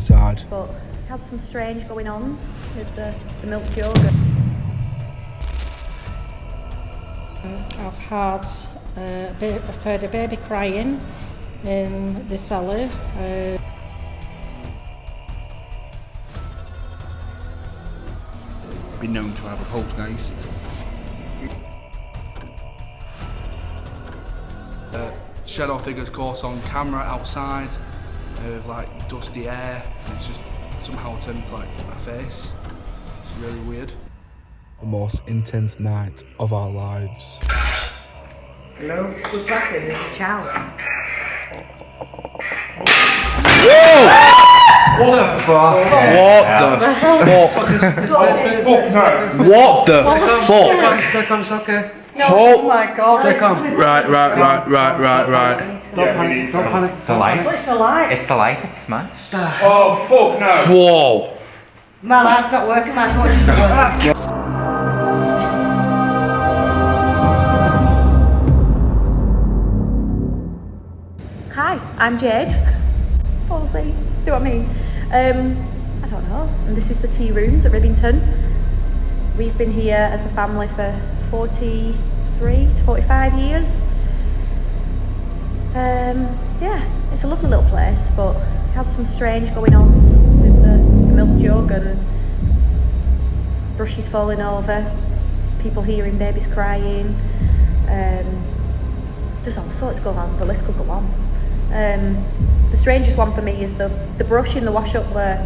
inside. But it has some strange going-ons with the milk jug. I've heard a baby crying in the cellar. Been known to have a poltergeist. Shadow figures caught on camera outside of like dusty air, and it's just somehow turned into like a face. It's really weird. The most intense night of our lives. Hello? Who's laughing? There's a child. Whoa! What the fuck? What the fuck? Stick on, it's okay. No, oh my god. Stick on. Right. Don't panic. The light? What's the light? It's the light, it's smashed. Oh fuck no! Whoa! My light's not working, my torch isn't working. Hi, I'm Jade. Palsy, see what I mean? I don't know. And this is the tea rooms at Rivington. We've been here as a family for 43 to 45 years. Yeah, it's a lovely little place, but it has some strange going-ons with the milk jug and brushes falling over, people hearing babies crying. There's all sorts going on, the list could go on. The strangest one for me is the brush in the wash up where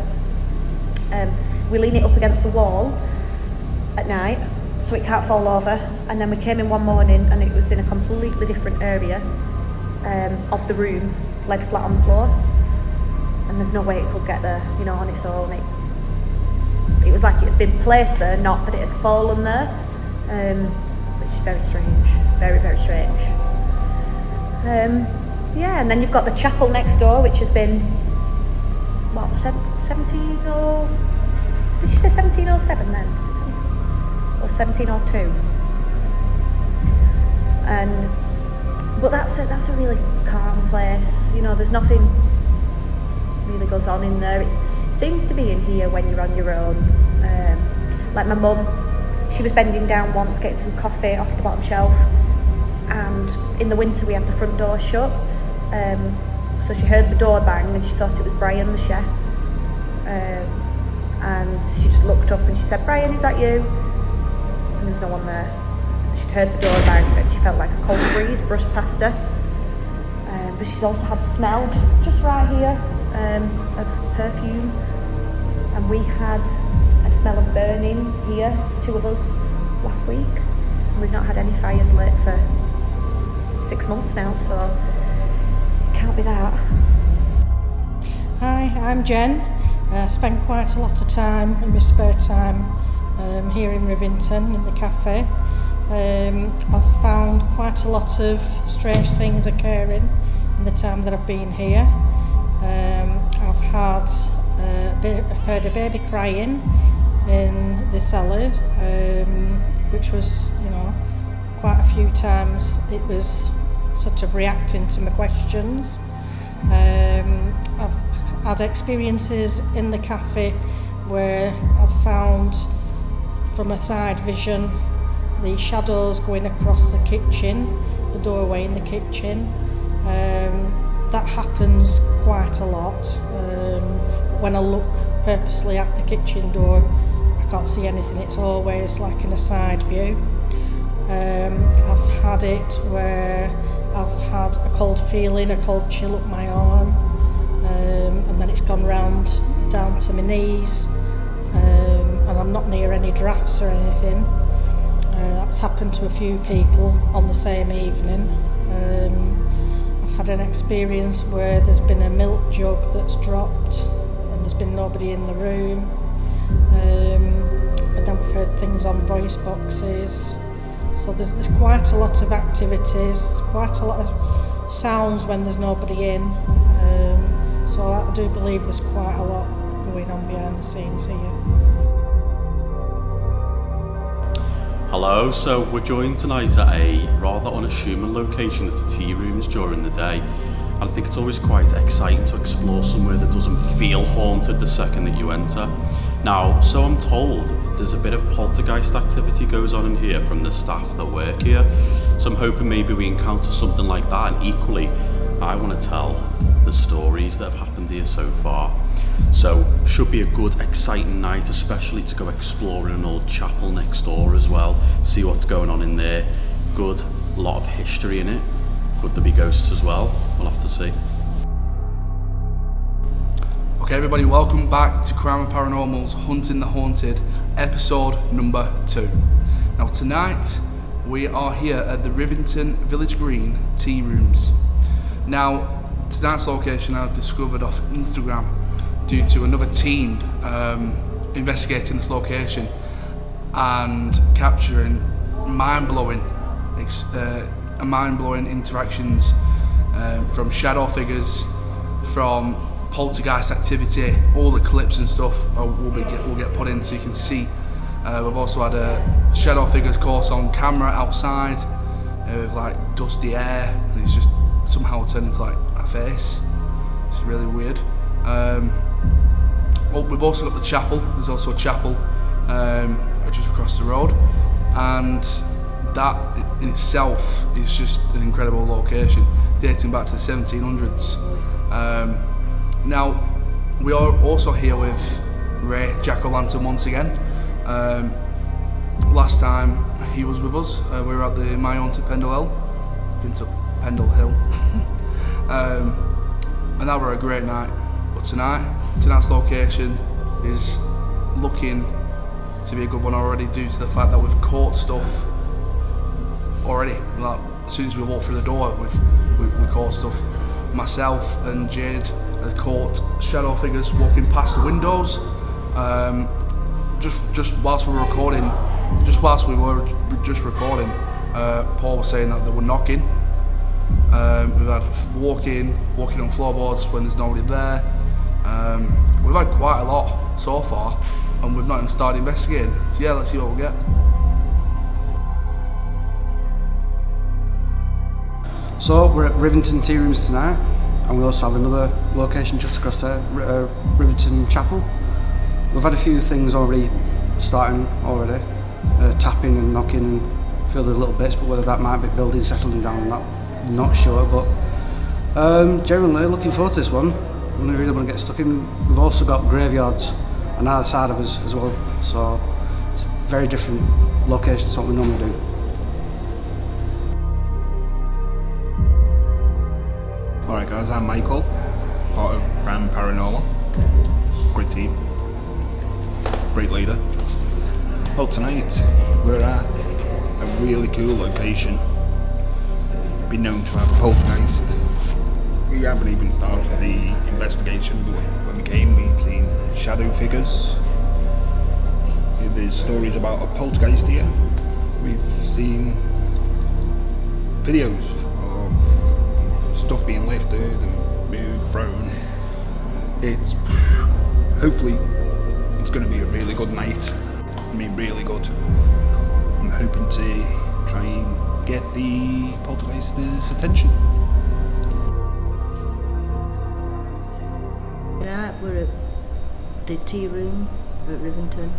we lean it up against the wall at night so it can't fall over, and then we came in one morning and it was in a completely different area of the room, laid flat on the floor, and there's no way it could get there, you know, on its own. It was like it had been placed there, not that it had fallen there, which is very strange, very, very strange. Yeah, and then you've got the chapel next door, which has been, what, 17 or... Did you say 1707 then? Was it 17? Or 1702? But that's a really calm place. You know, there's nothing really goes on in there. It seems to be in here when you're on your own. Like my mum, she was bending down once getting some coffee off the bottom shelf, and in the winter we have the front door shut. So she heard the door bang and she thought it was Brian, the chef. And she just looked up and she said, "Brian, is that you?" And there was no one there. She'd heard the door bang and she felt like a cold breeze brushed past her. But she's also had a smell just right here of perfume. And we had a smell of burning here, 2 of us, last week. And we've not had any fires lit for 6 months now, so can't be that. Hi, I'm Jen. I spend quite a lot of time in my spare time here in Rivington in the cafe. I've found quite a lot of strange things occurring in the time that I've been here. I've heard a baby crying in the cellar, which was, you know, quite a few times it was sort of reacting to my questions. I've had experiences in the cafe where I've found from a side vision the shadows going across the kitchen, the doorway in the kitchen. That happens quite a lot. When I look purposely at the kitchen door, I can't see anything. It's always like in a side view. I've had it where I've had a cold feeling, a cold chill up my arm, and then it's gone round down to my knees, and I'm not near any drafts or anything. That's happened to a few people on the same evening. I've had an experience where there's been a milk jug that's dropped and there's been nobody in the room, and then we've heard things on voice boxes. So there's quite a lot of activities, quite a lot of sounds when there's nobody in. So I do believe there's quite a lot going on behind the scenes here. Hello, so we're joined tonight at a rather unassuming location at the tea rooms during the day. And I think it's always quite exciting to explore somewhere that doesn't feel haunted the second that you enter. Now, so I'm told there's a bit of poltergeist activity goes on in here from the staff that work here. So I'm hoping maybe we encounter something like that, and equally, I want to tell the stories that have happened here so far. So, should be a good, exciting night, especially to go exploring an old chapel next door as well, see what's going on in there. Good, a lot of history in it. Could there be ghosts as well? We'll have to see. Okay, everybody, welcome back to Crime and Paranormal's Hunting the Haunted, episode number 2. Now, tonight we are here at the Rivington Village Green Tea Rooms. Now, tonight's location I've discovered off Instagram due to another team investigating this location and capturing mind-blowing interactions from shadow figures, from poltergeist activity. All the clips and stuff will get put in so you can see. We've also had a shadow figures course on camera outside with like dusty air, and it's just somehow turned into like a face. It's really weird. We've also got the chapel. There's also a chapel just across the road, and that in itself is just an incredible location dating back to the 1700s. Now we are also here with Ray Jack-O-Lantern once again. Last time he was with us, we were at the My Haunted Pendle Hill, and that were a great night. But tonight's location is looking to be a good one already, due to the fact that we've caught stuff already. Like, as soon as we walk through the door, we caught stuff. Myself and Jade have caught shadow figures walking past the windows. Just whilst we were recording, Paul was saying that they were knocking. We've had walking on floorboards when there's nobody there. We've had quite a lot so far, and we've not even started investigating. So yeah, let's see what we get. So we're at Rivington Tea Rooms tonight, and we also have another location just across there, Rivington Chapel. We've had a few things already starting already, tapping and knocking and feel the little bits, but whether that might be buildings settling down or not, I'm not sure. But generally looking forward to this one. We really want to get stuck in. We've also got graveyards on either side of us as well, so it's a very different location to what we normally do. Alright guys, I'm Michael, part of Crime and Paranormal. Great team, great leader. Well, tonight we're at a really cool location. Been known to have a poltergeist. We haven't even started the investigation, but when we came we'd seen shadow figures. There's stories about a poltergeist here. We've seen videos of stuff being lifted and moved, thrown. Hopefully it's going to be a really good night. I mean, really good. I'm hoping to try and get the poltergeist's attention. Right, we're at the tea room at Rivington.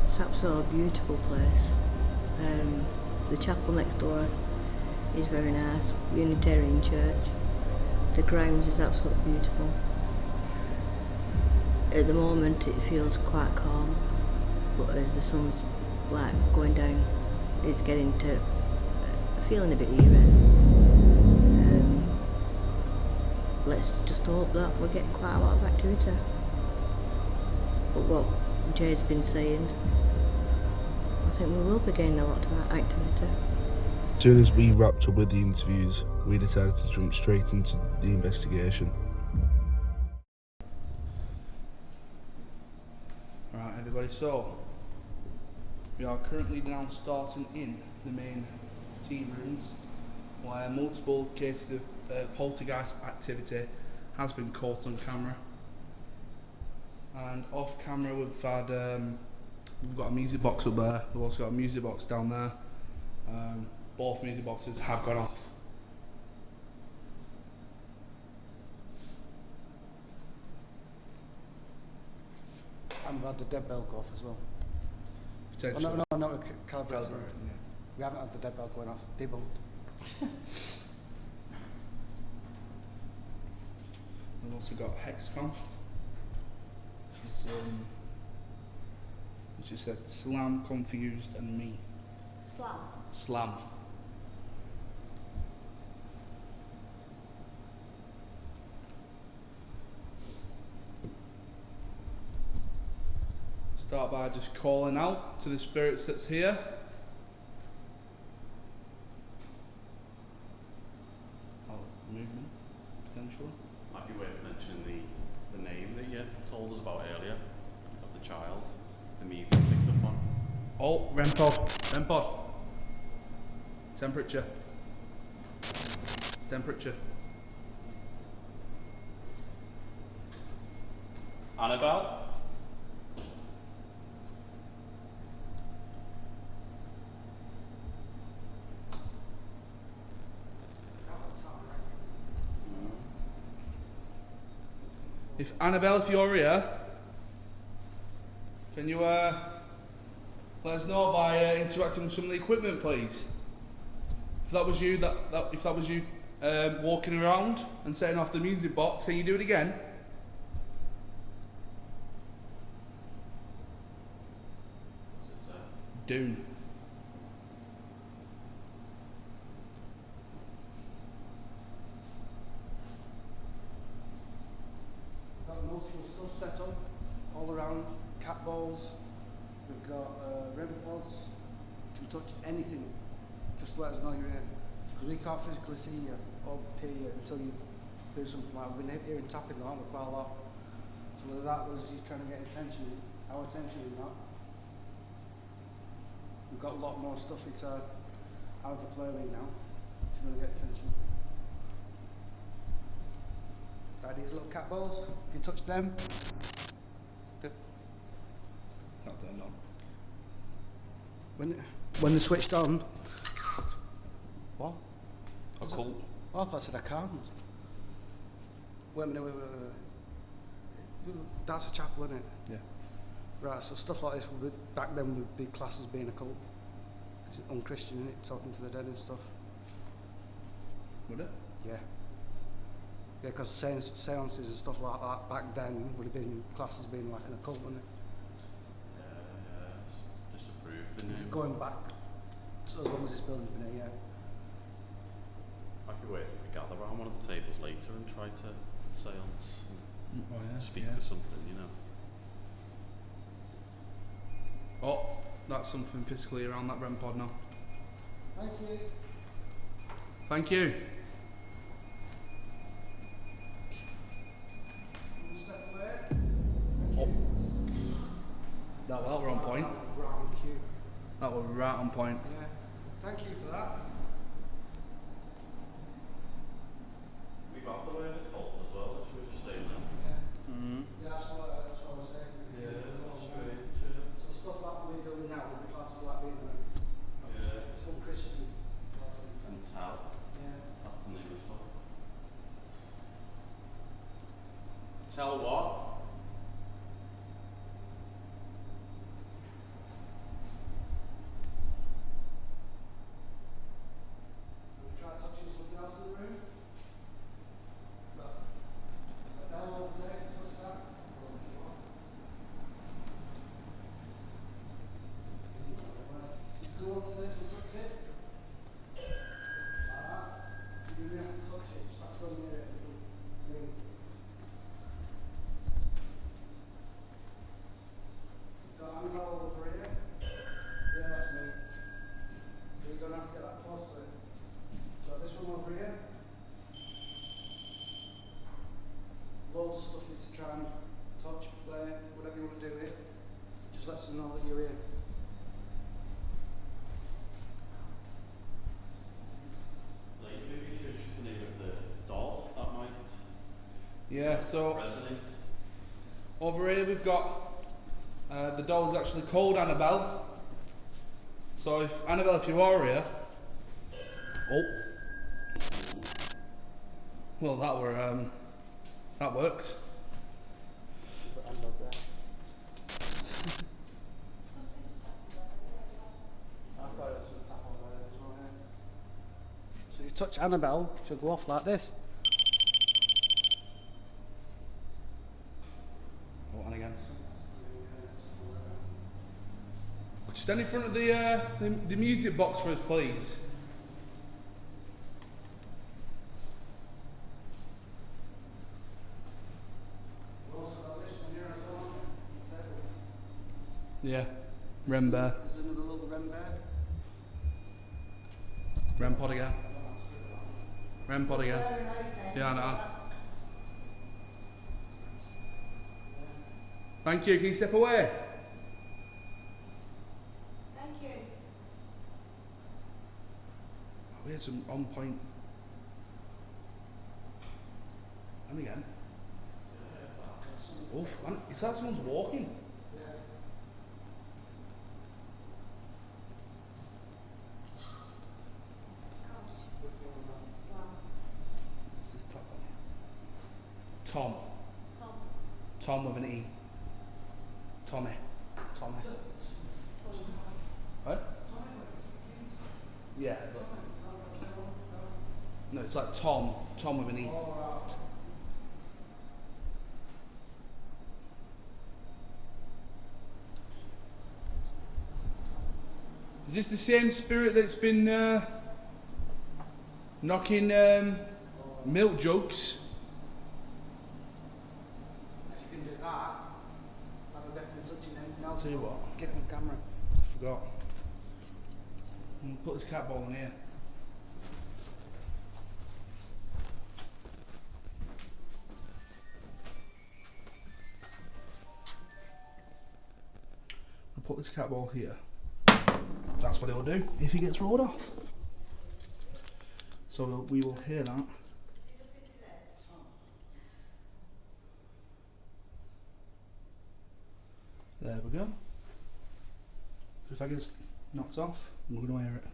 It's absolutely a beautiful place. The chapel next door is very nice, Unitarian church. The grounds is absolutely beautiful. At the moment it feels quite calm, but as the sun's like going down, it's getting to feeling a bit eerie. Let's just hope that we're getting quite a lot of activity. But what Jade's been saying, I think we will be getting a lot of activity. As soon as we wrapped up with the interviews, we decided to jump straight into the investigation. Right, everybody, so we are currently now starting in the main tea rooms, where multiple cases of poltergeist activity has been caught on camera. And off camera we've had We've got a music box up there. We've also got a music box down there. Both music boxes have gone off. And we've had the dead bell go off as well. Potentially. Oh, no, not calibrated. Yeah. We haven't had the dead bell going off. Debunked. We've also got Hexcom, which is said slam, confused, and me. Slam. Start by just calling out to the spirits that's here. Movement, potentially. Might be worth mentioning the name that you told us about earlier of the child, the medium picked up on. Oh, REM pod. Temperature. Annabelle? If Annabelle, if you're here, can you let us know by interacting with some of the equipment, please? If that was you, walking around and setting off the music box, can you do it again? What's it say? Dune. We've got multiple stuff set up all around, cat balls, we've got REM pods. You can touch anything, just let us know you're here. Because we can't physically see you or hear you until you do something like that. We've been hearing tapping, aren't we, quite a lot. So whether that was you trying to get attention, our attention or not, we've got a lot more stuff it's out of the play with now, if you want to get attention. Right, these little cat balls, if you touch them, Not turned on. when they're switched on, what? A cult. Oh, I thought I said I can't. Wait a minute, That's a chapel, isn't it? Yeah. Right, so stuff like this would be, back then would be classed as being a cult. It's unchristian, isn't it? Talking to the dead and stuff. Would it? Yeah. Yeah, because seances and stuff like that back then would have been classed as being like an occult, wouldn't it? Yeah, it's disapproved, isn't it? Going back, so as long as this building's been here, yeah. Might be worth if we gather around one of the tables later and try to seance and speak to something, you know. Oh, that's something physically around that REM pod now. Thank you. Thank you. Step away. Oh. That were on point. Right on cue. That were right on point. Yeah. Thank you for that. We've got the word occult as well, which we were just saying then. Yeah. Mm-hmm. Yeah, that's what I was saying. So stuff like we're doing now would be classed as like being it's unchristian. And Tal, Yeah. that's the name as well. Tell what? We've tried touching something else in the room. Look. That bell over there, can you touch that? Go on to this and touch it. Like that. You really have to touch it, just have to go near it. Ring. Got Unholy over here. Yeah, that's me. So you don't have to get that close to it. So this one over here. Loads of stuff you to try and touch, play, whatever you want to do here. Just lets us know that you're here. Like, maybe if you choose the name of the doll, that might Yeah, so resonate. over here we've got The doll is actually called Annabelle. So Annabelle, if you are here, oh, well that worked. So if you touch Annabelle, she'll go off like this. Oh, and again. Stand in front of the music box for us, please. Yeah, Rem Bear. There's another little Rem Bear. Rem Pod again. Rem Pod again. Yeah, I know. Thank you, can you step away? Thank you. Oh, we had some on point. And again. Oh, it's like someone's walking. What's this top one here? Tom. Tom with an E. Tommy. What? Yeah. But no, it's like Tom. Tom with an E. Is this the same spirit that's been knocking milk jugs? If you can do that, I'll be better than touching anything else. Tell you what. Get it on camera. I forgot. I'm gonna put this cat ball in here. I'll put this cat ball here. That's what it'll do if he gets rolled off. So we will hear that. There we go. So if that gets knocked off, we're going to hear it.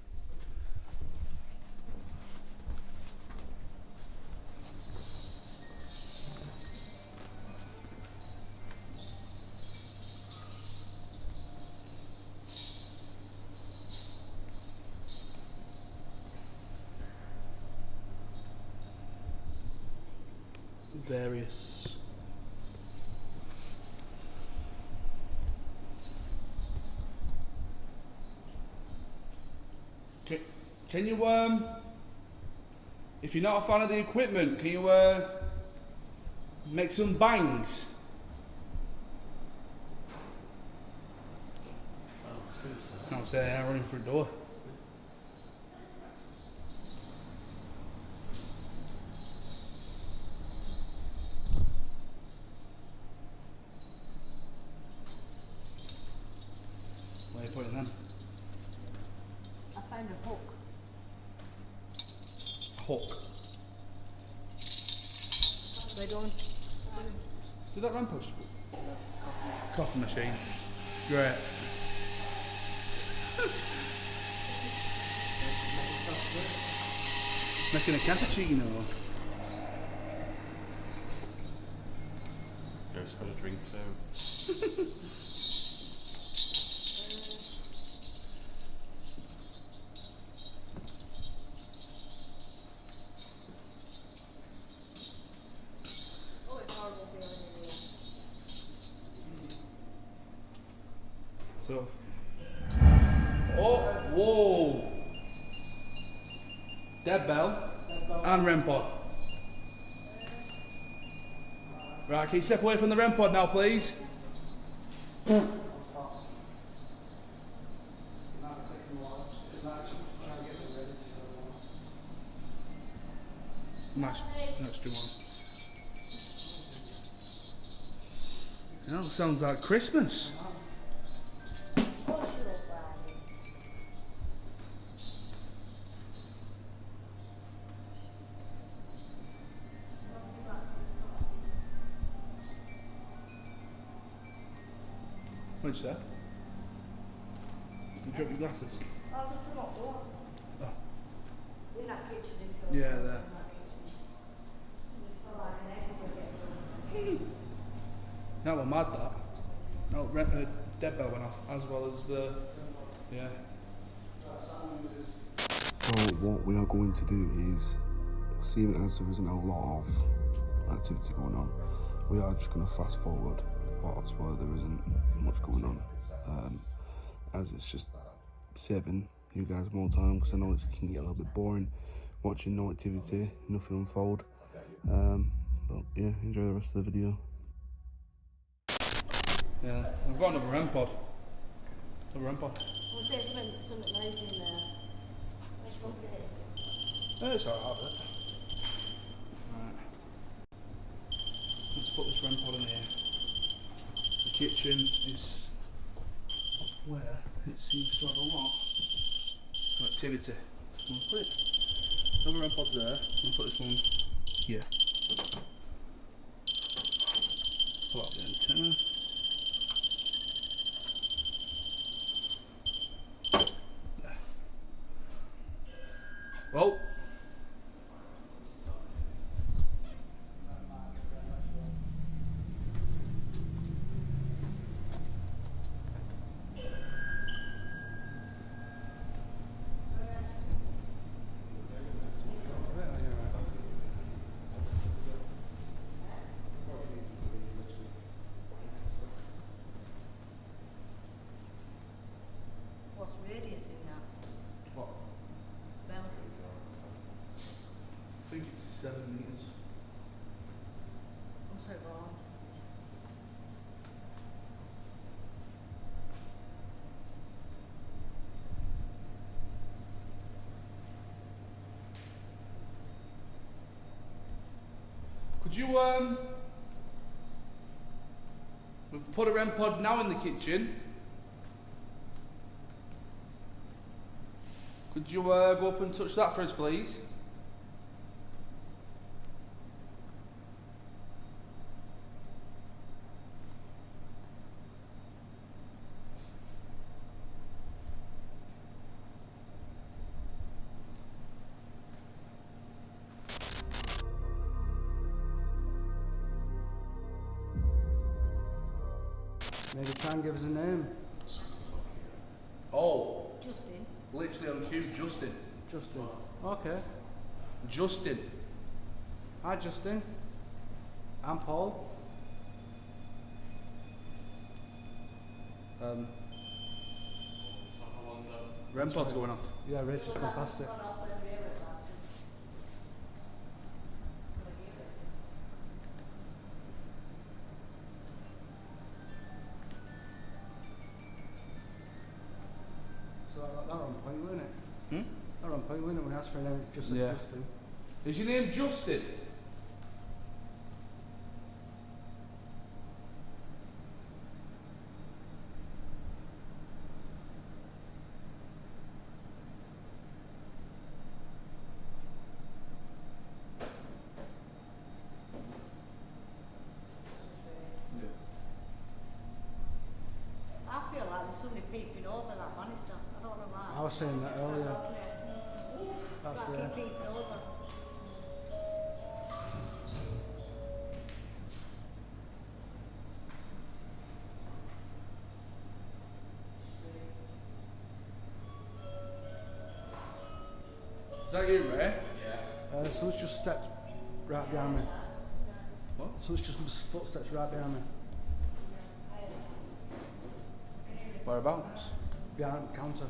Various can you if you're not a fan of the equipment, can you make some bangs? I'll say I'm running through the door. Where are you putting them? I found a hook. Hook. They don't. Did that ramp push? Coffee machine. Great. Making a cappuccino. Ghost got a drink too. Oh, it's horrible feeling in here. So. Oh, whoa. Dead bell and REM pod. Right, can you step away from the REM pod now, please? Nice do one. You know, sounds like Christmas. What'd you say? You drop your glasses? I'll just come up door. Oh. In that kitchen if you're Yeah, there. in that kitchen. For like an egg we'll get them. That one mad, that. No, dead bell went off, as well as the... Yeah. So what we are going to do is, seeing as there isn't a lot of activity going on, we are just going to fast forward the parts where there isn't much going on, as it's just saving you guys more time, because I know it can get a little bit boring watching no activity, nothing unfold, but yeah, enjoy the rest of the video. Yeah, I've got another REM pod. Another REM pod. We'll say something nice in there. Which one did it? It's alright, but... Right. Let's put this REM pod in here. The kitchen is up where it seems to have a lot of activity. We'll put it. Another REM pod's there. We'll put this one here. Pull out the antenna. There. Well. What's radius in that? What? Bell. I think it's 7 meters. I'm so bored. Could you we've put a REM pod now in the kitchen. Could you go up and touch that for us, please? Maybe try and give us a name. Oh, Justin. literally on cue, Justin. Justin. Okay. Justin. Hi, Justin. I'm Paul. REM pod's going off. Yeah, Rich just gone past it. So that on point, wasn't it? That on point, wasn't it? When I asked for a name, it's just said Yeah. Justin. Is your name Justin? I feel like there's somebody peeping over that banister. I don't know why. I was saying that earlier. That's That's like yeah. peeping over. Is that you, Ray? Someone's just stepped right behind me. What? Someone's just footsteps right behind me. Whereabouts? Behind the counter.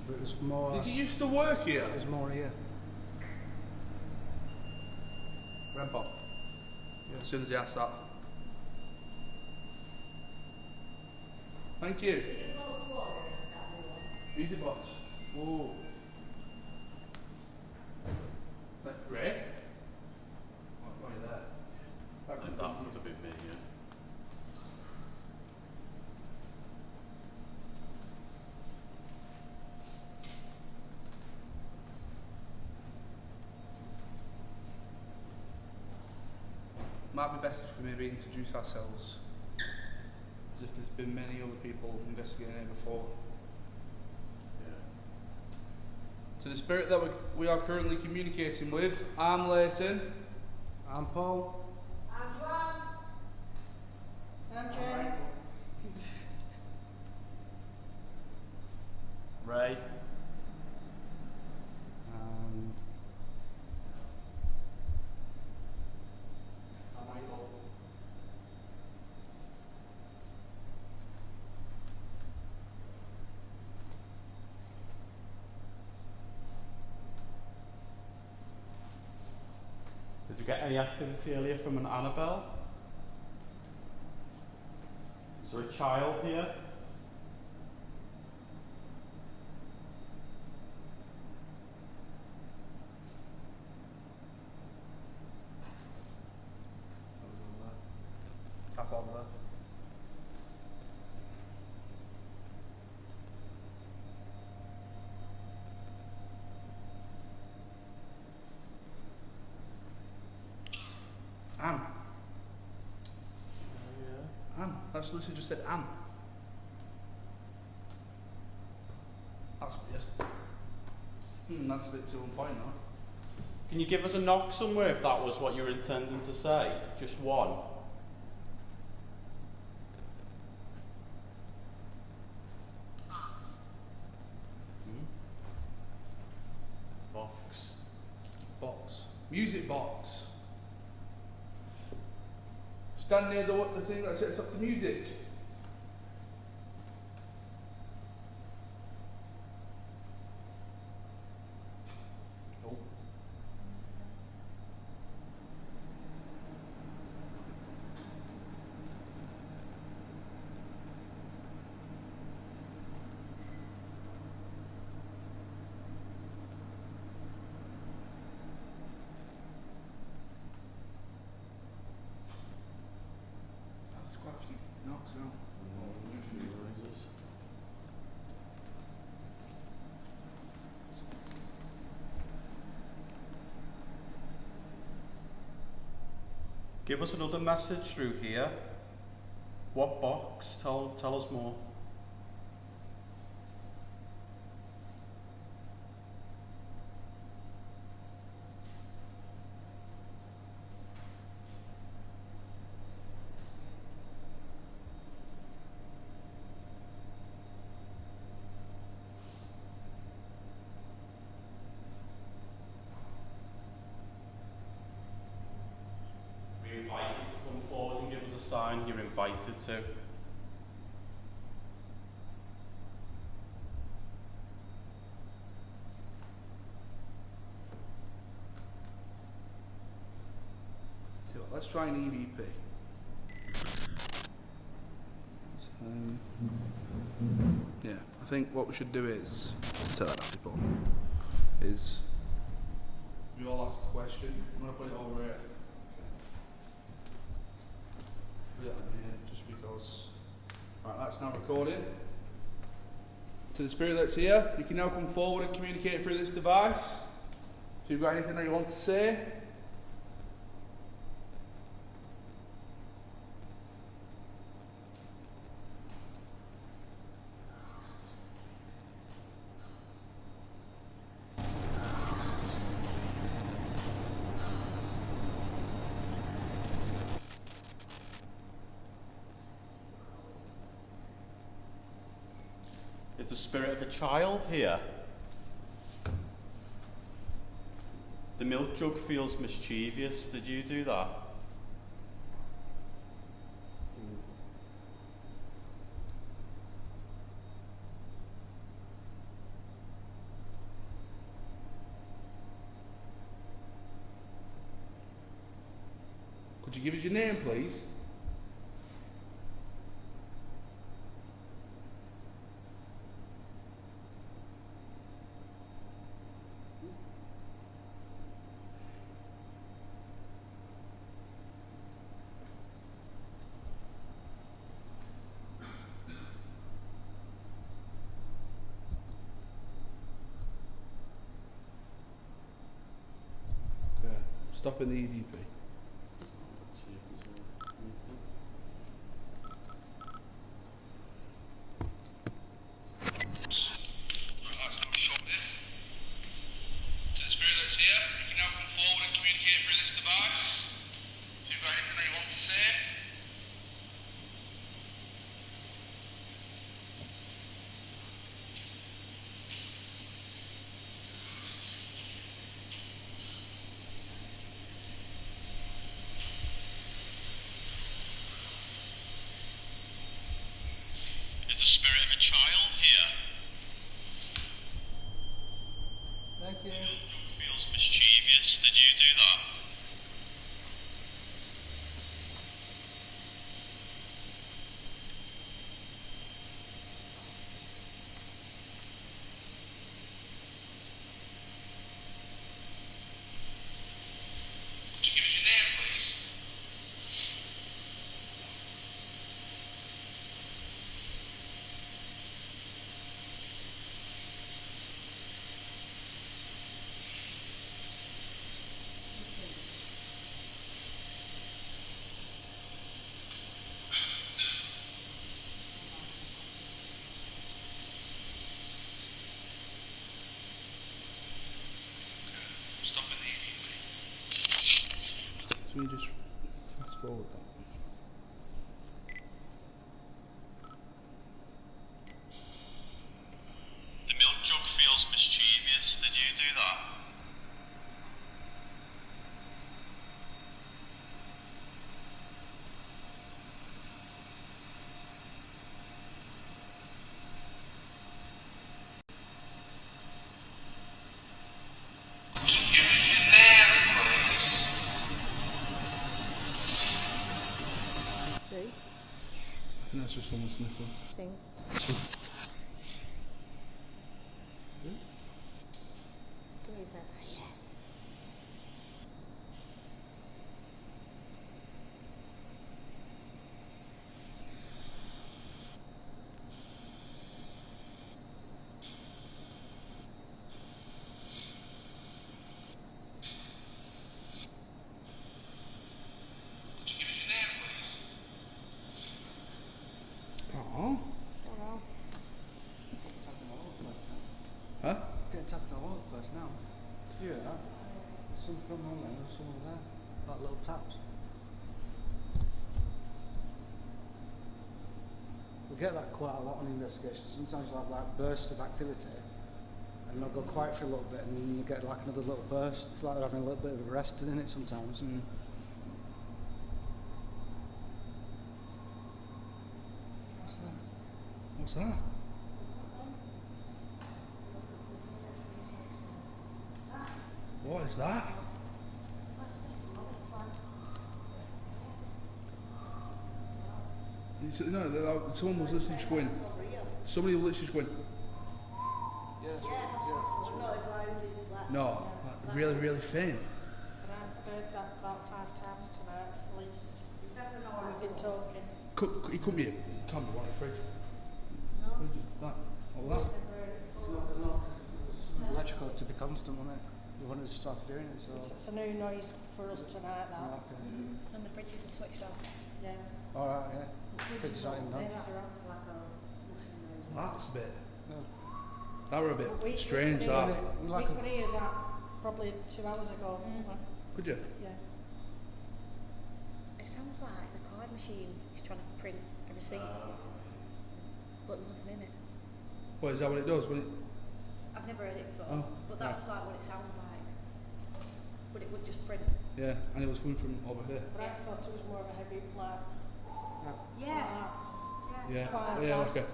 But it was more. Did you used to work It here? was more here. REM pod. Yeah. As soon as he asked that. Thank you. Easy box. Whoa. Ray? Why are you there? That could have been me, yeah. Might be best if we maybe introduce ourselves if there's been many other people investigating it before. To the spirit that we are currently communicating with, I'm Leighton. I'm Paul. I'm Joanne. I'm Jane. Ray. And I'm Michael. Did you get any activity earlier from an Annabelle? Is there a child here? Tap on there. Anne. Yeah. Anne. That's literally just said Anne. That's weird. That's a bit too on point though. Can you give us a knock somewhere if that was what you were intending to say? Just one. Box. Box. Music box. Stand near the thing that sets up the music. Oh. There's quite a few knocks now. Noises. Give us another message through here. What box? Tell us more. We invite you to come forward and give us a sign. You're invited to. So let's try an EVP. Yeah, I think what we should do is tell that people is we all ask a question. I'm gonna put it over here. Put it on here just because. Right, that's now recording. To the spirit that's here, you can now come forward and communicate through this device. If you've got anything that you want to say. Is the spirit of a child here? The milk jug feels mischievous. Did you do that? Could you give us your name, please? Okay, stopping the EVP. Let's see if there's anything. you. Feels mischievous. Did you do that? Would you give us your name, please? Stop immediately. So you just fast forward that. The milk jug feels mischievous. Did you do that? Would you give us your name, please? See? I think that's just someone sniffing. Thing. Do is that? Yeah. Would you give us your name, please? Oh. Huh? Getting tapped all over the place now. Did you hear that? There's some from on there, there's some over there. Like little taps. We get that quite a lot on investigations. Sometimes you have like bursts of activity and they'll go quiet for a little bit and then you get like another little burst. It's like they're having a little bit of a rest in it sometimes. Mm. What's that? What's that? What is that? No, someone was literally just going. Somebody was literally just going. No, like really, really faint. And I've heard that about 5 times tonight, at least. We've been talking. It couldn't be. It can't be one of the fridge. That. All that. Electrical to be constant, wasn't it? We wanted to start doing it, so. It's a new noise for us tonight, that. Yeah, okay. And the fridges are switched off. Yeah. Alright, yeah. Fridge is not even done. That's a bit. No. That were a bit We strange. could That. hear- We We like could hear that probably 2 hours ago. Could you? Yeah. It sounds like the card machine is trying to print a receipt, but there's nothing in it. Well, is that what it does? When it? I've never heard it before, Oh, but that's like what it sounds like. But it would just print. Yeah, and it was coming from over here. But I thought it was more of a heavy, like, Yeah. Yeah. Twice Yeah. that. Okay.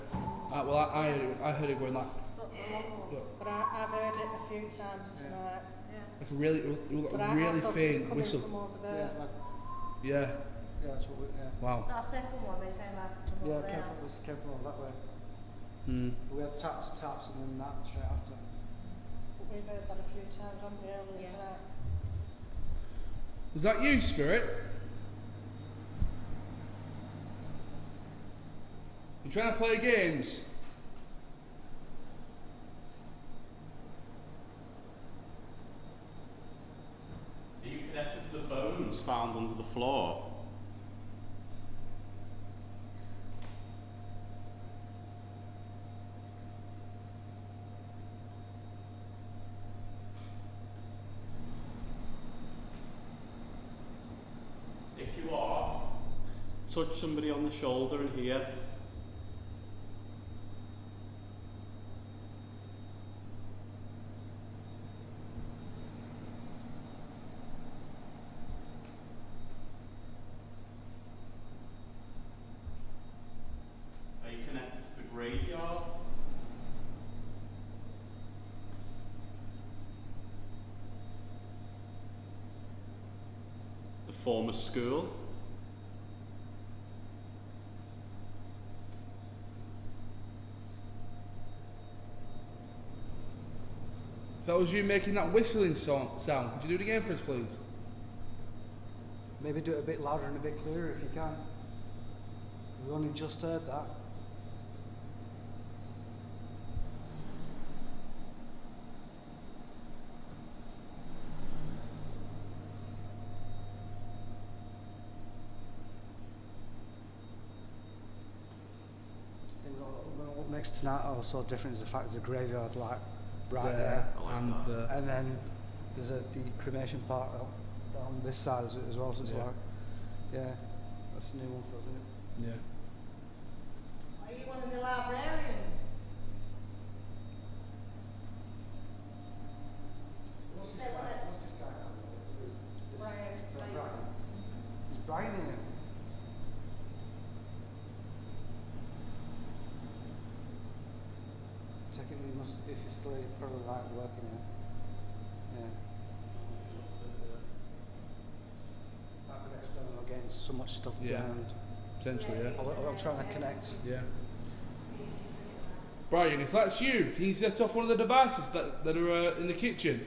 Well, I heard it going like but I've heard it a few times tonight. like a really, But a I really thought it was faint coming whistle. from over Yeah, there. like, Yeah. yeah, that's what we, yeah. Wow. That second one, they say like from Yeah, over there. careful, was careful that way. Hmm. But we had taps, and then that straight after. But we've heard that a few times, haven't we, earlier Yeah. tonight? Was that you, Spirit? You trying to play games? Are you connected to the bones found under the floor? If you are, touch somebody on the shoulder and here. Are you connected to the graveyard? former school. That was you making that whistling sound. Could you do it again for us, please? Maybe do it a bit louder and a bit clearer if you can. We only just heard that. What makes tonight also different is the fact there's a graveyard like right there, and then there's the cremation part on this side as well. So it's like, yeah, that's a new one for us, isn't it? Yeah. Are you one of the librarians? What's this guy called? Brian. Is Brian in it? Technically, must, if he's still probably like working it. Yeah. That could explain again so much stuff behind. Potentially, yeah. I'll try and connect. Yeah. Brian, if that's you, can you set off one of the devices that are in the kitchen?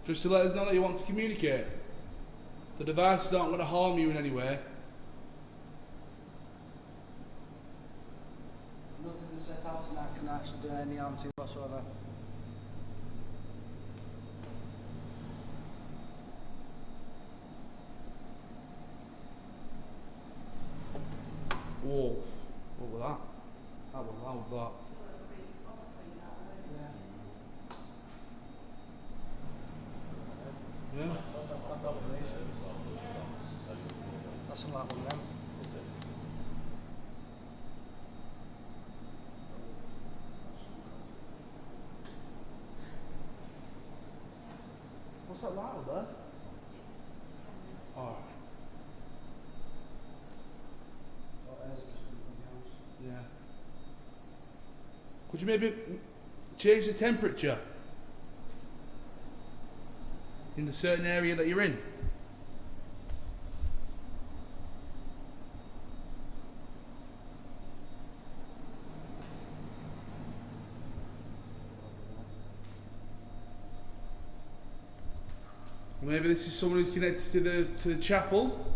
Just to let us know that you want to communicate. The devices aren't going to harm you in any way. Nothing that's set out tonight can actually do any harm to you whatsoever. Whoa. What was that? That was loud, that. Yeah. That's a lot of them. What's that light over there? Oh. Yeah. Could you maybe change the temperature in the certain area that you're in? Maybe this is someone who's connected to the chapel.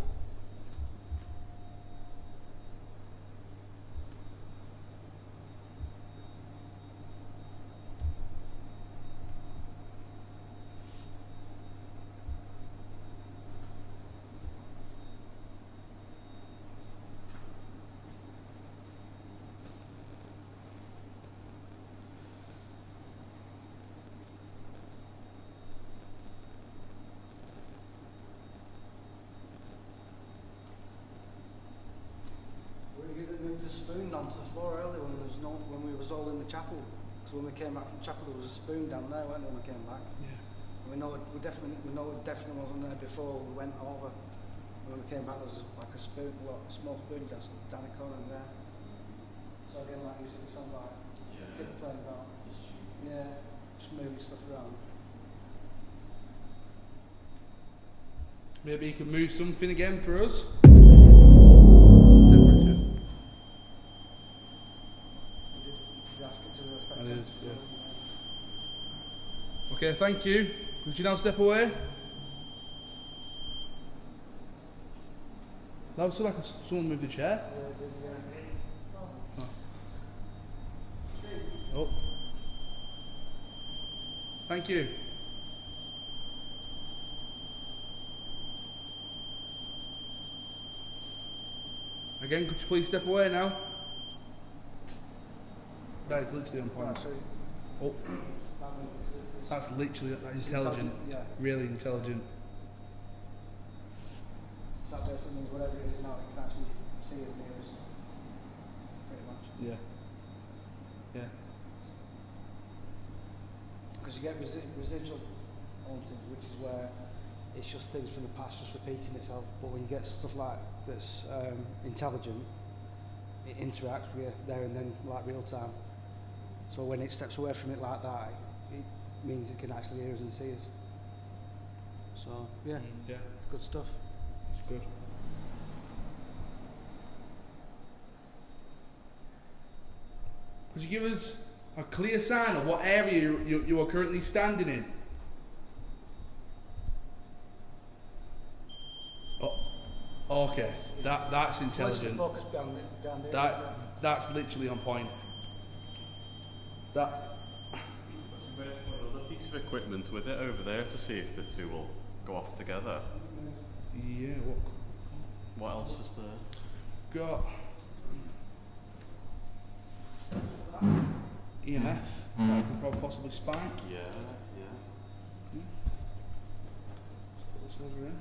Moved the spoon onto the floor earlier when we was all in the chapel. Because when we came back from chapel, there was a spoon down there, wasn't there, when we came back? Yeah. And we know it definitely wasn't there before we went over. When we came back, there was like a spoon, a small spoon just down the corner there. So again, like you said, it sounds like a kid playing about. Yeah, just moving stuff around. Maybe you can move something again for us. Okay, thank you. Could you now step away? That was like someone moved the chair. Oh. Thank you. Again, could you please step away now? That is literally on point. Oh. That's literally intelligent. Yeah. Really intelligent. So that basically means whatever it is now, it can actually see as near as pretty much. Yeah. Yeah. Because you get residual hauntings, which is where it's just things from the past just repeating itself. But when you get stuff like that's intelligent, it interacts with you there and then, like real time. So when it steps away from it like that, it means it can actually hear us and see us. So yeah, Yeah, good stuff. it's good. Could you give us a clear sign of what area you are currently standing in? Oh, okay. That's intelligent. Focus behind it. That's literally on point. That. Another piece of equipment with it over there to see if the two will go off together. Yeah. What else is there? Got EMF that could probably possibly spike. Yeah. Let's put this over here.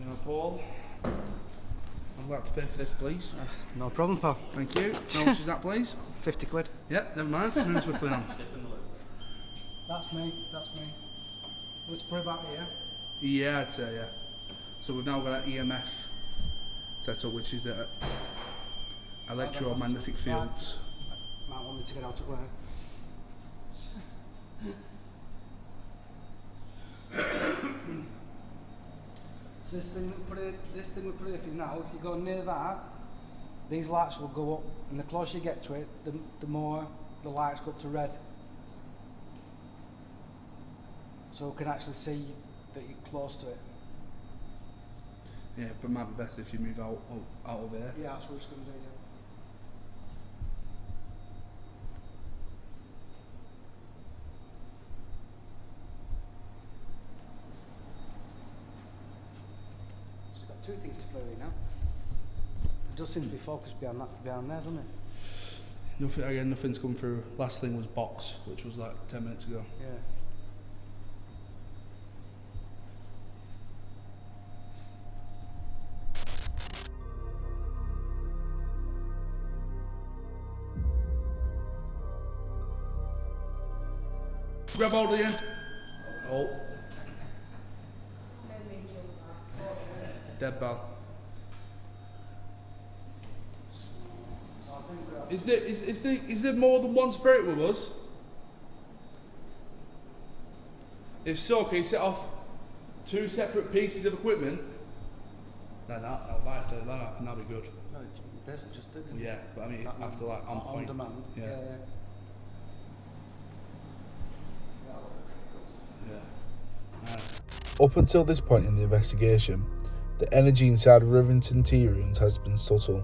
Now, Paul, I'd like to pay for this, please. No problem, pal. Thank you. How much is that, please? 50 quid. Yeah, never mind. Moving swiftly on. That's me. Let's put it back here. Yeah, I'd say yeah. So we've now got an EMF set up, which is electromagnetic fields. Might want me to get out at work. So this thing we put here for you now. If you go near that, these lights will go up, and the closer you get to it, the more the lights go up to red. So we can actually see that you're close to it. Yeah, but it might be best if you move out of there. Yeah, that's what it's going to do. Yeah. It's got two things to play with now. It does seem to be focused behind there, doesn't it? Nothing's come through. Last thing was box, which was like 10 minutes ago. Yeah. Grab hold again. Oh. Dead bell. Is there more than one spirit with us? If so, can you set off two separate pieces of equipment? No, that happened, that'd be good. No, you basically just did. Yeah, but I mean, after like on point. On demand. Yeah. Up until this point in the investigation, the energy inside of Rivington Tea Rooms has been subtle.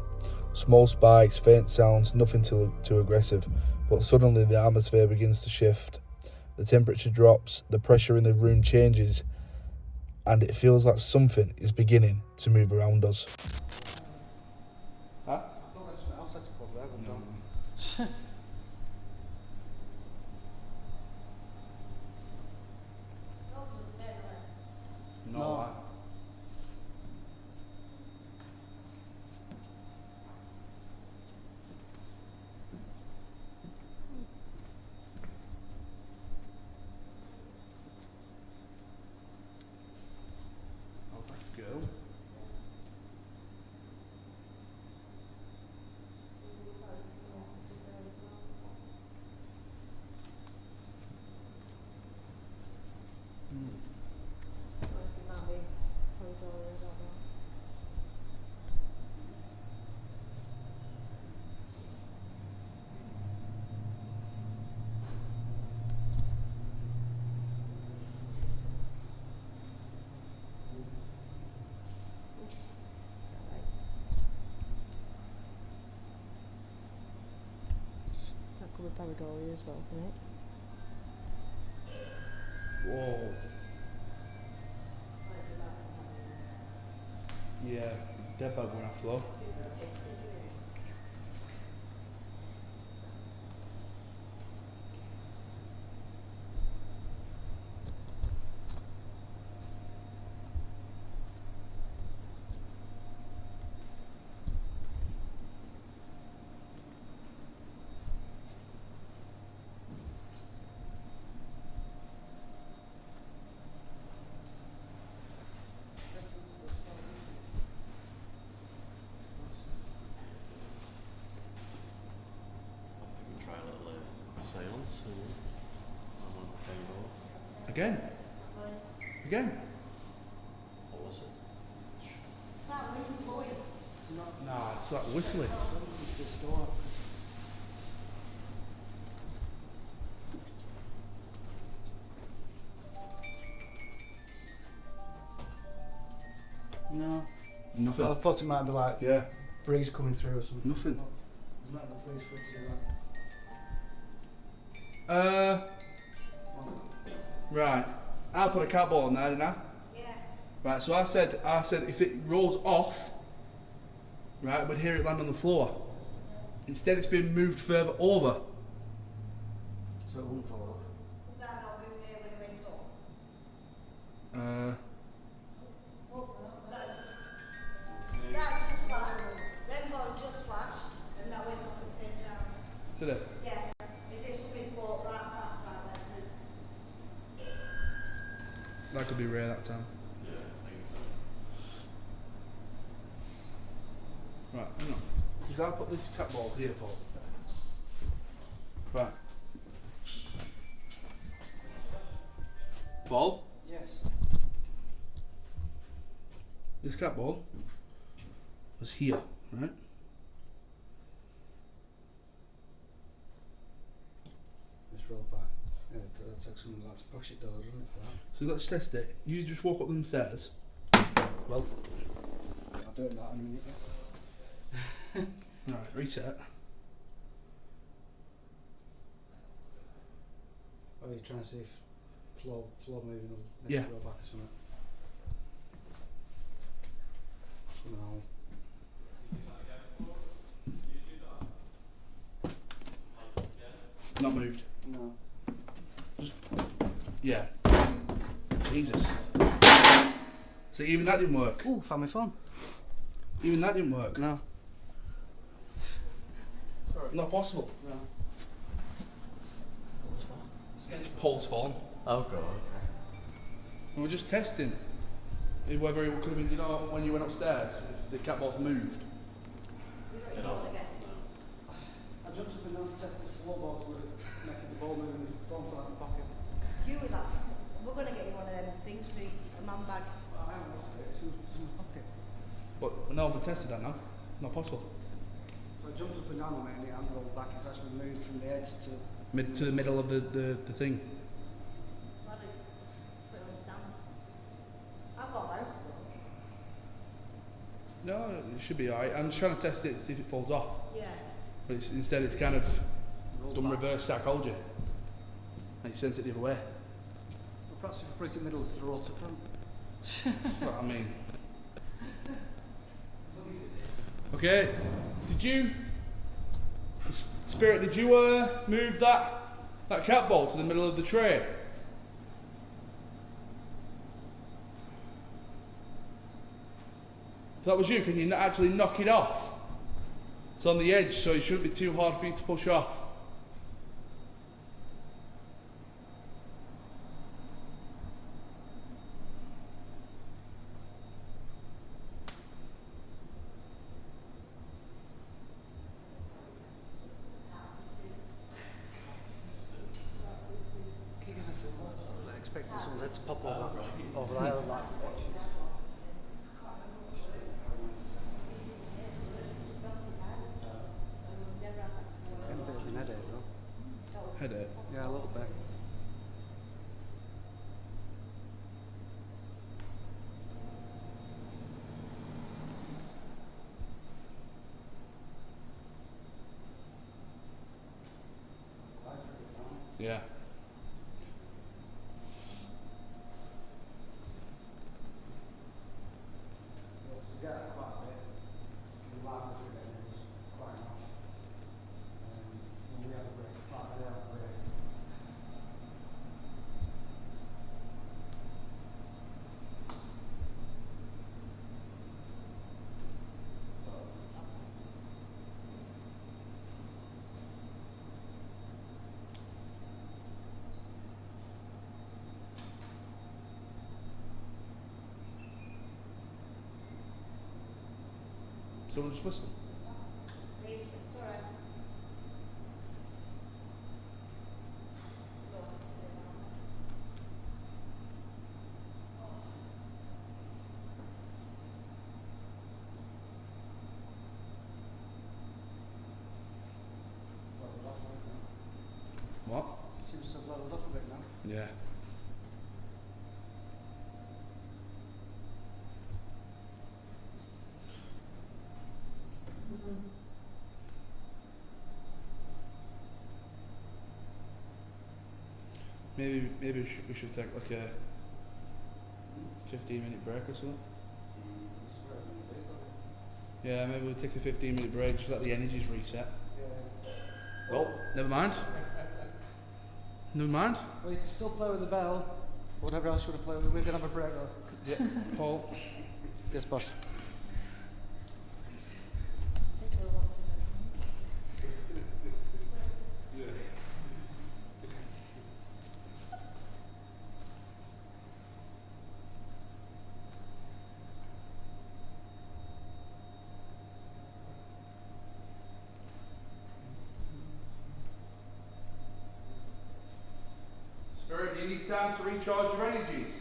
Small spikes, faint sounds, nothing too aggressive, but suddenly the atmosphere begins to shift. The temperature drops, the pressure in the room changes, and it feels like something is beginning to move around us. Huh? I thought I'll set it up there, but No. don't. No. How's that go? That could be Paranormal as well, can it? Whoa. Yeah, dead bug went off low. Try a little seance and I'm on the table. Again? Again? What was it? It's that wind blowing. Nah, it's like whistling. No. Nothing. I thought it might be like Yeah. breeze coming through or something. Nothing. There's not enough breeze for it to do Right. I put a cat ball on there, didn't I? Yeah. Right, so I said if it rolls off, right, we'd hear it land on the floor. Instead it's been moved further over. that. So it won't fall off. Would that not be there when it went up? That just flashed. Rainbow just flashed, and that went off at the same time. Did it? Yeah. As if somebody's walked right past right there. That could be rare that time. Yeah, I think so. Right, hang on. Because I'll put this cat ball here, Paul. Right. Paul, Yes. this cat ball was here, right? Just roll back. Yeah, it'll take something like to push it down, doesn't it, for that? So let's test it. You just walk up them stairs. Well, I'll do it in that in a minute. right, reset. Oh, you're trying to see if floor moving will make Yeah. it roll back or something. Somehow. Not moved. No. Yeah. Jesus. So even that didn't work. Ooh, found my phone. Even that didn't work. No. Not possible. No. What was that? It's Paul's phone. Oh god. We were just testing whether it could have been, you know, when you went upstairs, if the cat ball's moved. You know. I jumped up and down to test the floorboards with making the ball move and the phone fell out of my pocket. You with that. We're going to get you one of them things for a man bag. I haven't lost it, it's in my pocket. But no, we tested that now. Not possible. So I jumped up and down on it and it hadn't rolled back, it's actually moved from the edge to... To the middle of the thing. Put it on the stand. I've got loads of them. No, it should be alright. I'm just trying to test it, see if it falls off. Yeah. But instead it's kind of rolled done back. reverse psychology. And it sent it the other way. Well, perhaps if I put it in the middle of the rotor front. But I mean... Okay, did you... Spirit, did you move that cat ball to the middle of the tray? If that was you, can you actually knock it off? It's on the edge, so it shouldn't be too hard for you to push off. Expecting someone's head to pop over there like a bit of an headache though. Headache. Yeah, a little bit. Yeah. We get that quite a bit. The life of it is quite enough. When we have a break, it's like they have a break. So we'll just whistle. It's alright. Yeah. Maybe we should take like a 15-minute break or something. Yeah, maybe we'll take a 15-minute break, just let the energies reset. Well, never mind. Never mind. Well, you can still play with the bell. Whatever else you want to play with, we're going to have a break though. Yeah, Paul. Yes, boss. Spirit, you need time to recharge your energies.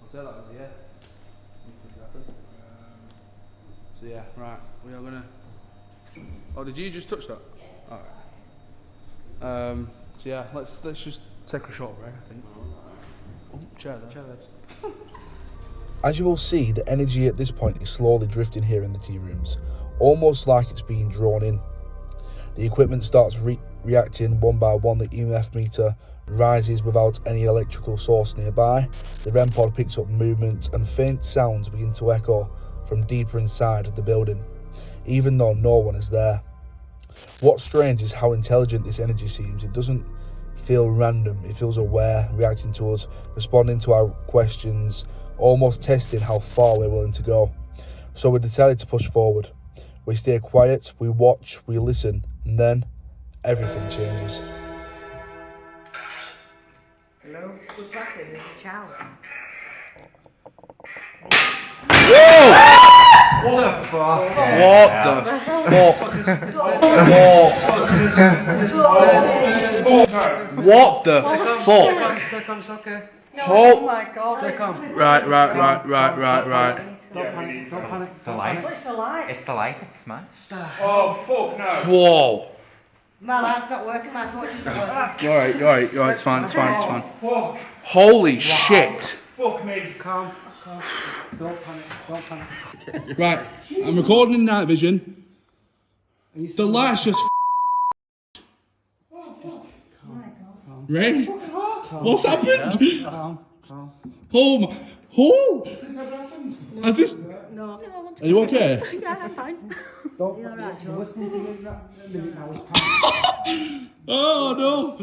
I'll say that as a yeah. So yeah, right. We are gonna. Oh, did you just touch that? Yeah. Alright. So yeah, let's just take a short break, I think. Oh, chair there. As you will see, the energy at this point is slowly drifting here in the tea rooms, almost like it's being drawn in. The equipment starts reacting one by one. The EMF meter rises without any electrical source nearby. The REM pod picks up movement and faint sounds begin to echo from deeper inside of the building, even though no one is there. What's strange is how intelligent this energy seems. It doesn't feel random, it feels aware, reacting to us, responding to our questions, almost testing how far we're willing to go. So we decided to push forward. We stay quiet, we watch, we listen, and then everything changes. Hello? Who's that in? Is it Chow? What the fuck? What the fuck? Stick on, it's okay. No, oh my God. Stick on. Right. Don't panic, don't panic. The light. What's the light? It's the light, it's smashed. Oh, fuck no. Whoa. My light's not working, my torch isn't working. You're right, it's fine. Fuck. Holy shit. Fuck me. Calm. Don't panic. Right, I'm recording in night vision. The light's just Ray? What's happened? Calm. Oh my... Oh! Has this... No. Are you okay? Yeah, I'm fine. Don't You're right, you're Joe. listening to me that minute I was panicking. Oh no!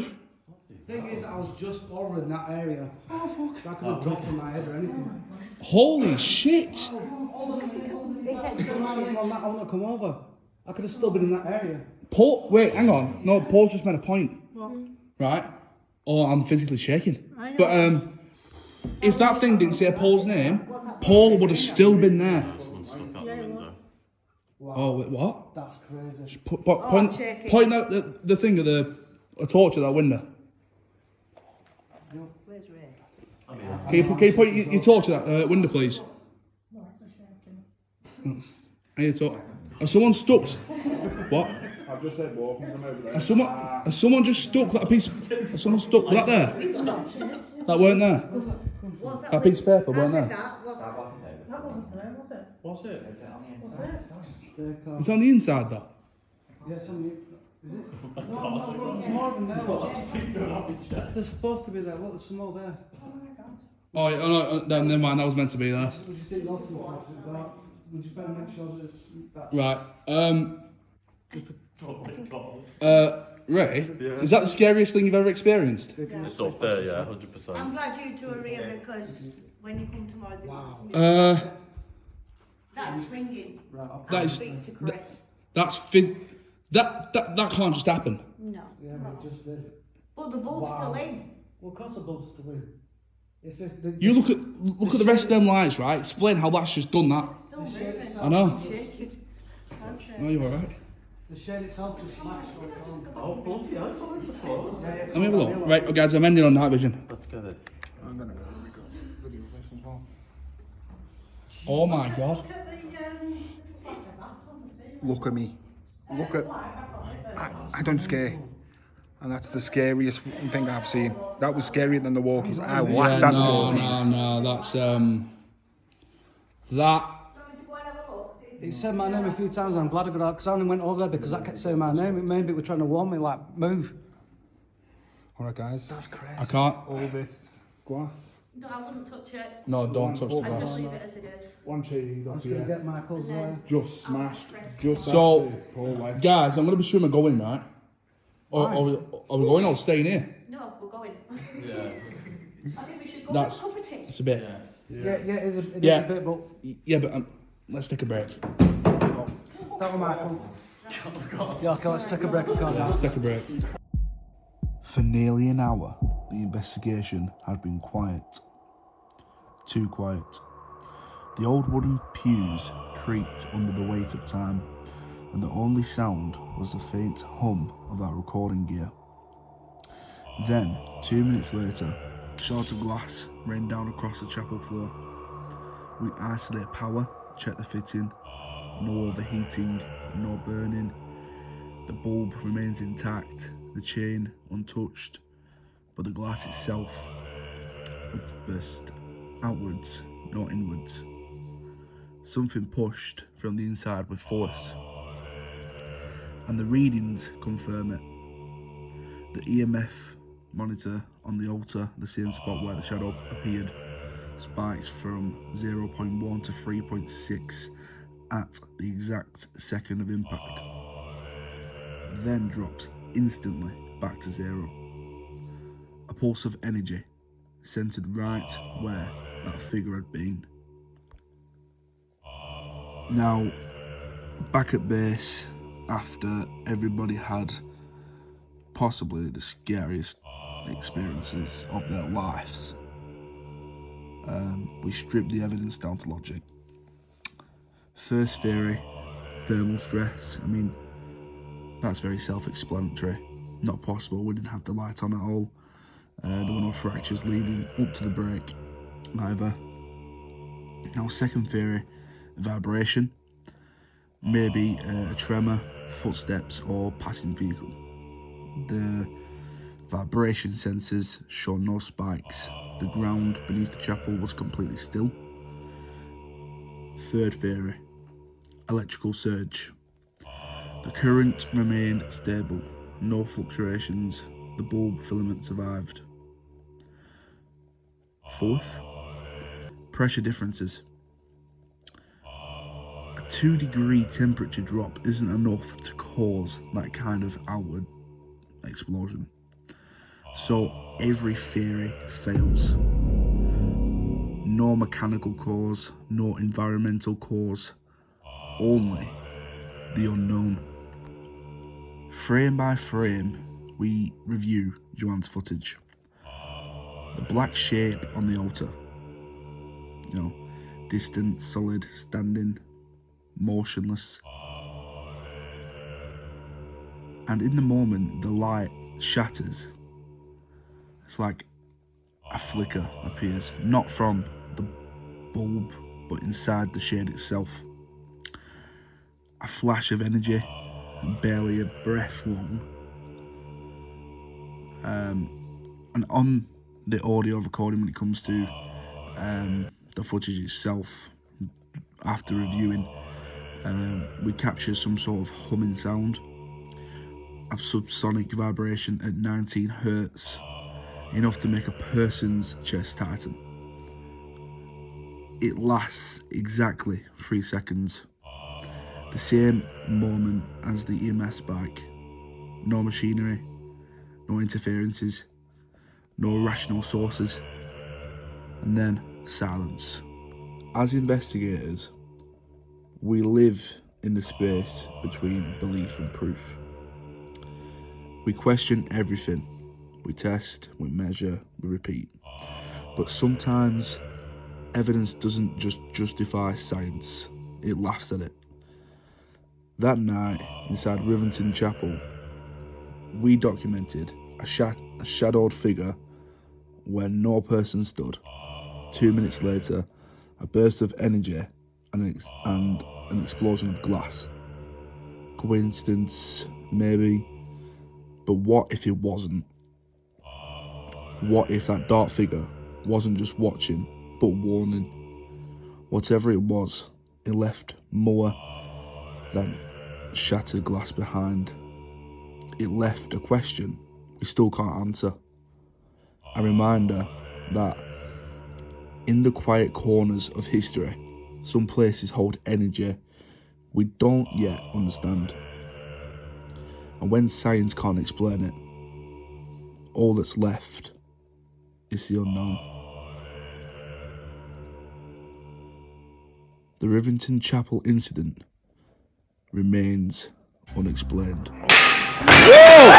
The thing is, I was just over in that area. Oh fuck. That could have dropped on my head or anything. Holy shit! I wouldn't have come over. I could have still been in that area. Paul... Wait, hang on. No, Paul's just made a point. What? Right? Oh, I'm physically shaking. I know. But, if that thing didn't say Paul's name, Paul would have still been there. Someone stuck out the window. Wow. Oh, wait, what? That's crazy. Point out the thing of a torch at that window. Where's Ray? Can you point your torch at that window, please? I need to talk. Has someone stuck? What? I've just said walking from over there. Has someone just stuck that piece? Has someone stuck that there? That weren't there. What's That piece of paper weren't I said there. that. What's that? That wasn't there, was it? What's it? Is it on the inside? It's on the inside, though. Yeah, somebody. Is it? No, there's more than there. Look. There's supposed to be there. Look, there's some more there. Oh, yeah, no, never mind. That was meant to be there. We just didn't notice it, but we just better make sure that it's that. Right. Ray, is that the scariest thing you've ever experienced? It's up there, yeah, 100%. I'm glad you two are here because when you come tomorrow, that's swinging. Right, okay. That is Speak to Chris. that can't just happen. No. Yeah, we just did. But the bulb's still in. Well, of course the bulb's still in. It's just the, You look at the rest of them lights, right? Explain how that's just done that. It's still moving. I know. Shaking. I'm shaking. No, you're alright. the shade itself just smashed on its own. Oh, bloody hell, it's all over the floor. Yeah, Let me have a look. Right, guys, I'm ending on night vision. Let's get it. I'm gonna go. video of this as well. Oh my god. Look at the, it's like a rat on the ceiling. Look at me. Look at... I don't scare. And that's the scariest thing I've seen. That was scarier than the walkies. I laughed at the walkies. No, that's that. It said my name a few times. I'm glad I got out because I only went over there because that kept saying my name. It maybe it was trying to warn me, like, move. Alright guys. That's crazy. I can't. All this glass. No, I wouldn't touch it. No, don't touch the I'd just glass. leave it as it is. One shade I'm up just going to here. get Michael's Just smashed. Just So, after Paul left. guys, I'm going to assume we're going, right? Or are we going or staying here? No, we're going. Yeah. I think we should go That's to the property. it's a bit. Yeah, it is a bit, but... Yeah, but let's take a break. That one, Michael. Yeah, okay, let's take a break and calm down. Let's take a break. For nearly an hour, the investigation had been quiet. Too quiet. The old wooden pews creaked under the weight of time, and the only sound was the faint hum of our recording gear. Then, 2 minutes later, shards of glass rained down across the chapel floor. We isolate power, check the fitting, no overheating, no burning. The bulb remains intact, the chain untouched, but the glass itself has burst outwards, not inwards. Something pushed from the inside with force, and the readings confirm it. The EMF monitor on the altar, the same spot where the shadow appeared, spikes from 0.1 to 3.6 at the exact second of impact, then drops instantly back to 0. A pulse of energy centered right where that figure had been. Now, back at base, after everybody had possibly the scariest experiences of their lives, we stripped the evidence down to logic. First theory, thermal stress. I mean, that's very self-explanatory. Not possible, we didn't have the light on at all. There were no fractures leading up to the break either. Now, second theory, vibration. Maybe a tremor, footsteps or passing vehicle. The vibration sensors show no spikes. The ground beneath the chapel was completely still. Third theory, electrical surge. The current remained stable, no fluctuations. The bulb filament survived. Fourth, pressure differences. A 2-degree temperature drop isn't enough to cause that kind of outward explosion. So every theory fails. No mechanical cause, no environmental cause, only the unknown. Frame by frame, we review Joanne's footage. The black shape on the altar. Distant, solid, standing, motionless. And in the moment, the light shatters. It's like a flicker appears, not from the bulb, but inside the shade itself. A flash of energy, barely a breath long. And on the audio recording, when it comes to the footage itself, after reviewing, we capture some sort of humming sound, a subsonic vibration at 19 hertz, enough to make a person's chest tighten. It lasts exactly 3 seconds. The same moment as the EMS spike. No machinery, no interferences, no rational sources, and then silence. As investigators, we live in the space between belief and proof. We question everything. We test, we measure, we repeat. But sometimes evidence doesn't just justify science, it laughs at it. That night, inside Rivington Chapel, we documented a shadowed figure where no person stood. 2 minutes later, a burst of energy and an explosion of glass. Coincidence, maybe, but what if it wasn't? What if that dark figure wasn't just watching, but warning? Whatever it was, it left more than shattered glass behind. It left a question we still can't answer. A reminder that in the quiet corners of history, some places hold energy we don't yet understand. And when science can't explain it, all that's left is the unknown. The Rivington Chapel incident remains unexplained. Whoa!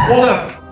What the?